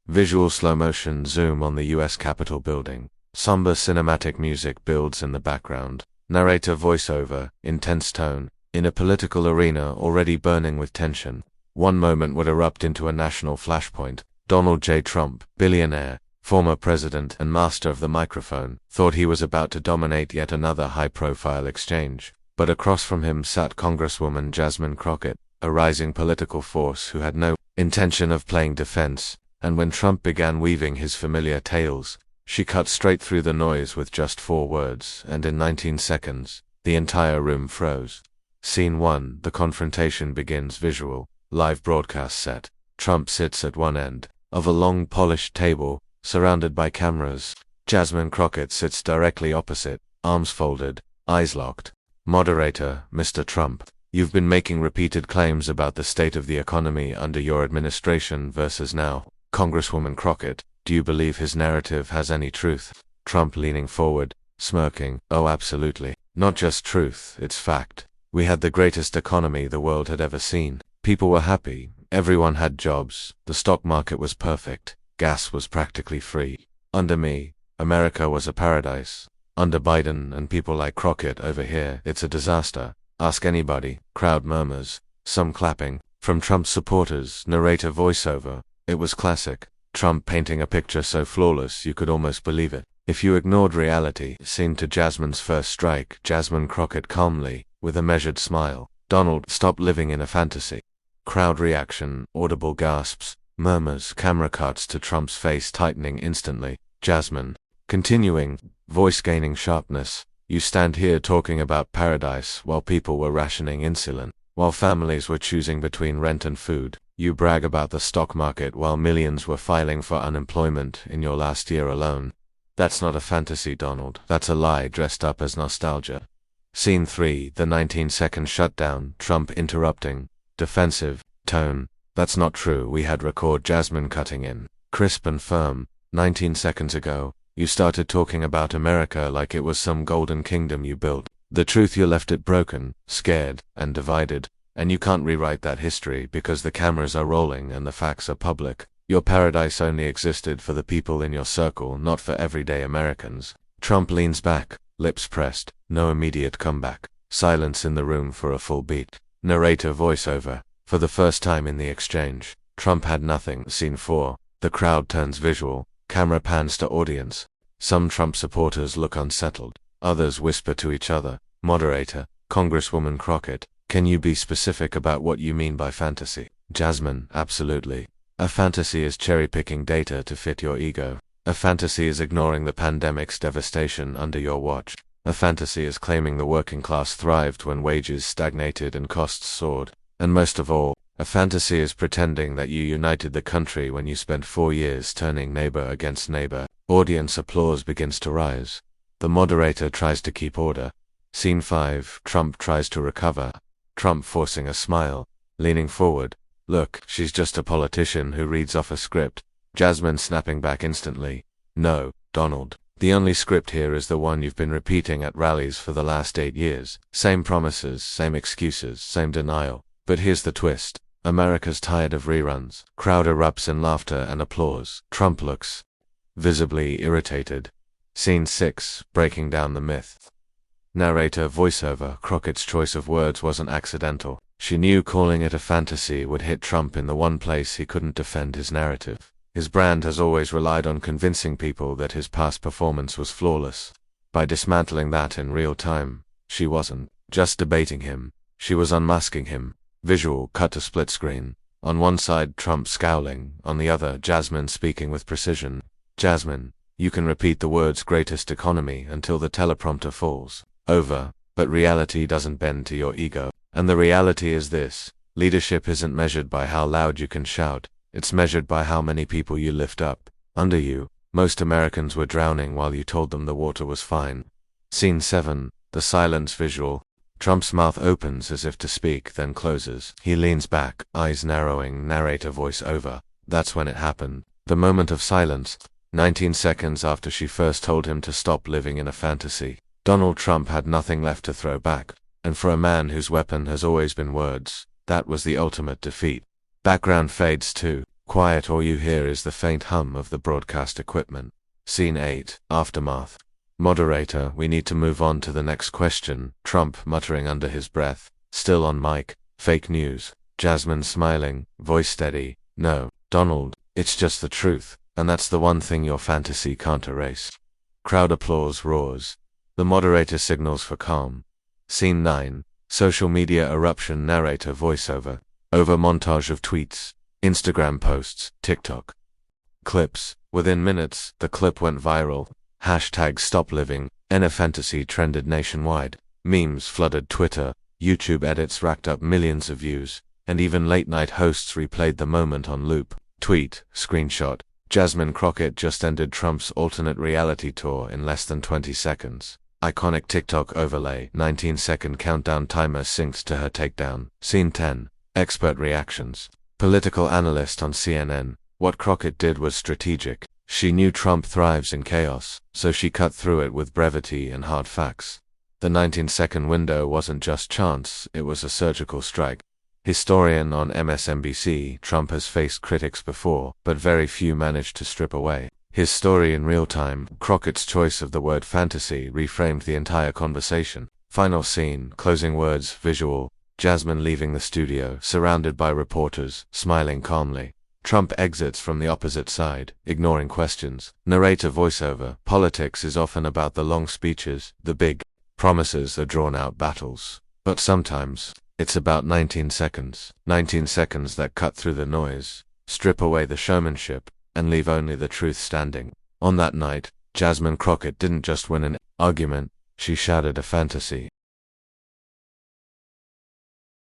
Visual slow motion zoom on the US Capitol building. Somber cinematic music builds in the background. Narrator voiceover, intense tone, in a political arena already burning with tension. One moment would erupt into a national flashpoint. Donald J. Trump, billionaire, former president and master of the microphone, thought he was about to dominate yet another high-profile exchange. But across from him sat Congresswoman Jasmine Crockett, a rising political force who had no intention of playing defense, and when Trump began weaving his familiar tales, she cut straight through the noise with just 4 words, and in 19 seconds, the entire room froze. Scene 1, the confrontation begins. Visual, live broadcast set. Trump sits at one end of a long polished table, surrounded by cameras. Jasmine Crockett sits directly opposite, arms folded, eyes locked. Moderator, Mr. Trump, you've been making repeated claims about the state of the economy under your administration versus now. Congresswoman Crockett, do you believe his narrative has any truth? Trump leaning forward, smirking, oh absolutely. Not just truth, it's fact. We had the greatest economy the world had ever seen. People were happy, everyone had jobs, the stock market was perfect, gas was practically free. Under me, America was a paradise. Under Biden and people like Crockett over here, it's a disaster. Ask anybody. Crowd murmurs, some clapping. From Trump's supporters, narrator voiceover. It was classic. Trump painting a picture so flawless you could almost believe it. If you ignored reality, scene to Jasmine's first strike. Jasmine Crockett calmly, with a measured smile. Donald, stop living in a fantasy. Crowd reaction, audible gasps, murmurs, camera cuts to Trump's face tightening instantly. Jasmine, continuing, voice gaining sharpness. You stand here talking about paradise while people were rationing insulin, while families were choosing between rent and food. You brag about the stock market while millions were filing for unemployment in your last year alone. That's not a fantasy, Donald. That's a lie dressed up as nostalgia. Scene 3, the 19-second shutdown. Trump interrupting. Defensive tone. That's not true. We had record. Jasmine cutting in. Crisp and firm. 19 seconds ago, you started talking about America like it was some golden kingdom you built. The truth, you left it broken, scared, and divided. And you can't rewrite that history because the cameras are rolling and the facts are public. Your paradise only existed for the people in your circle, not for everyday Americans. Trump leans back, lips pressed, no immediate comeback. Silence in the room for a full beat. Narrator voiceover. For the first time in the exchange, Trump had nothing. Scene 4. The crowd turns visual. Camera pans to audience. Some Trump supporters look unsettled. Others whisper to each other. Moderator, Congresswoman Crockett, can you be specific about what you mean by fantasy? Jasmine, absolutely. A fantasy is cherry-picking data to fit your ego. A fantasy is ignoring the pandemic's devastation under your watch. A fantasy is claiming the working class thrived when wages stagnated and costs soared. And most of all, a fantasy is pretending that you united the country when you spent 4 years turning neighbor against neighbor. Audience applause begins to rise. The moderator tries to keep order. Scene 5, Trump tries to recover. Trump forcing a smile, leaning forward. Look, she's just a politician who reads off a script. Jasmine snapping back instantly. No, Donald. The only script here is the one you've been repeating at rallies for the last 8 years. Same promises, same excuses, same denial. But here's the twist. America's tired of reruns. Crowd erupts in laughter and applause. Trump looks visibly irritated. Scene 6, breaking down the myth. Narrator voiceover. Crockett's choice of words wasn't accidental. She knew calling it a fantasy would hit Trump in the one place he couldn't defend his narrative. His brand has always relied on convincing people that his past performance was flawless. By dismantling that in real time, she wasn't just debating him, she was unmasking him. Visual cut to split screen. On one side, Trump scowling, on the other, Jasmine speaking with precision. Jasmine, you can repeat the words greatest economy until the teleprompter falls over, but reality doesn't bend to your ego. And the reality is this: leadership isn't measured by how loud you can shout, it's measured by how many people you lift up. Under you, most Americans were drowning while you told them the water was fine. Scene 7, the silence visual. Trump's mouth opens as if to speak, then closes. He leans back, eyes narrowing, narrator voice over. That's when it happened. The moment of silence. 19 seconds after she first told him to stop living in a fantasy. Donald Trump had nothing left to throw back. And for a man whose weapon has always been words, that was the ultimate defeat. Background fades too. Quiet, all you hear is the faint hum of the broadcast equipment. Scene 8, Aftermath. Moderator, we need to move on to the next question. Trump muttering under his breath. Still on mic. Fake news. Jasmine smiling, voice steady. No, Donald, it's just the truth, and that's the one thing your fantasy can't erase. Crowd applause roars. The moderator signals for calm. Scene 9, social media eruption. Narrator voiceover. Over montage of tweets, Instagram posts, TikTok clips. Within minutes, the clip went viral. Hashtag Stop Living, NFantasy trended nationwide. Memes flooded Twitter. YouTube edits racked up millions of views, and even late-night hosts replayed the moment on loop. Tweet, screenshot. Jasmine Crockett just ended Trump's alternate reality tour in less than 20 seconds. Iconic TikTok overlay. 19-second countdown timer synced to her takedown. Scene 10. Expert reactions. Political analyst on CNN. What Crockett did was strategic. She knew Trump thrives in chaos, so she cut through it with brevity and hard facts. The 19-second window wasn't just chance, it was a surgical strike. Historian on MSNBC, Trump has faced critics before, but very few managed to strip away his story in real time. Crockett's choice of the word fantasy reframed the entire conversation. Final scene, closing words, visual. Jasmine leaving the studio, surrounded by reporters, smiling calmly. Trump exits from the opposite side, ignoring questions. Narrator voiceover. Politics is often about the long speeches, the big promises, the drawn-out battles. But sometimes, it's about 19 seconds. 19 seconds that cut through the noise, strip away the showmanship, and leave only the truth standing. On that night, Jasmine Crockett didn't just win an argument, she shattered a fantasy.